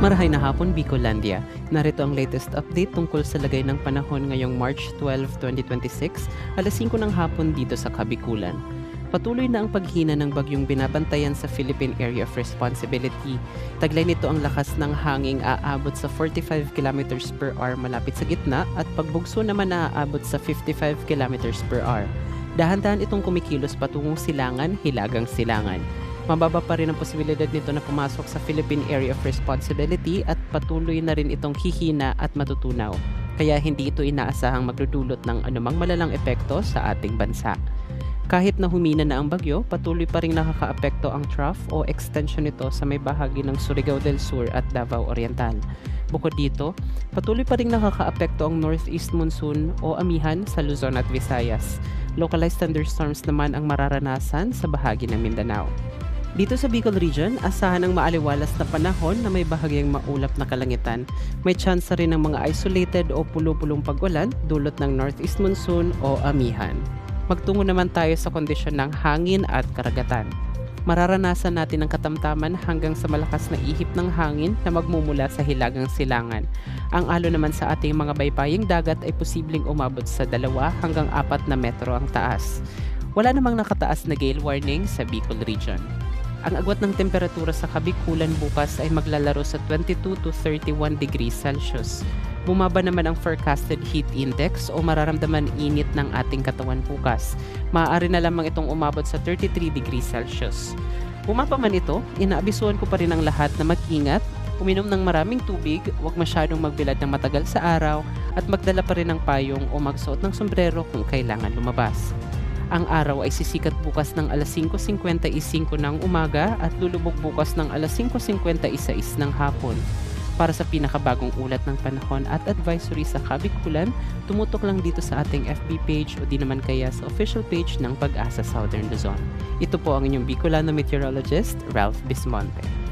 Marahay na hapon, Bicolandia. Narito ang latest update tungkol sa lagay ng panahon ngayong March 12, 2026, alas 5 ng hapon dito sa Kabikulan. Patuloy na ang paghina ng bagyong binabantayan sa Philippine Area of Responsibility. Taglay nito ang lakas ng hanging aabot sa 45 km per hour malapit sa gitna at pagbugso naman naaabot sa 55 km per hour. Dahan-dahan itong kumikilos patungong silangan, hilagang silangan. Mababa pa rin ang posibilidad nito na pumasok sa Philippine Area of Responsibility at patuloy na rin itong hihina at matutunaw. Kaya hindi ito inaasahang magdudulot ng anumang malalang epekto sa ating bansa. Kahit na humina na ang bagyo, patuloy pa rin nakakaapekto ang trough o extension nito sa may bahagi ng Surigao del Sur at Davao Oriental. Bukod dito, patuloy pa rin nakakaapekto ang northeast monsoon o amihan sa Luzon at Visayas. Localized thunderstorms naman ang mararanasan sa bahagi ng Mindanao. Dito sa Bicol Region, asahan ang maaliwalas na panahon na may bahagyang maulap na kalangitan. May tsansa rin ng mga isolated o pulo-pulong pag-ulan dulot ng northeast monsoon o amihan. Magtungo naman tayo sa kondisyon ng hangin at karagatan. Mararanasan natin ang katamtaman hanggang sa malakas na ihip ng hangin na magmumula sa hilagang silangan. Ang alon naman sa ating mga baybaying dagat ay posibleng umabot sa 2 hanggang 4 na metro ang taas. Wala namang nakataas na gale warning sa Bicol Region. Ang agwat ng temperatura sa Kabikulan bukas ay maglalaro sa 22 to 31 degrees Celsius. Bumaba naman ang forecasted heat index o mararamdaman init ng ating katawan bukas. Maaari na lamang itong umabot sa 33 degrees Celsius. Bumaba man ito, inaabisuhan ko pa rin ang lahat na mag-ingat, uminom ng maraming tubig, huwag masyadong magbilad ng matagal sa araw, at magdala pa rin ng payong o magsuot ng sombrero kung kailangan lumabas. Ang araw ay sisikat bukas ng alas 5:55 ng umaga at lulubog bukas ng alas 5:56 ng hapon. Para sa pinakabagong ulat ng panahon at advisory sa Kabikulan, tumutok lang dito sa ating FB page o di naman kaya sa official page ng Pag-asa Southern Luzon. Ito po ang inyong Bicolano meteorologist, Ralph Bismonte.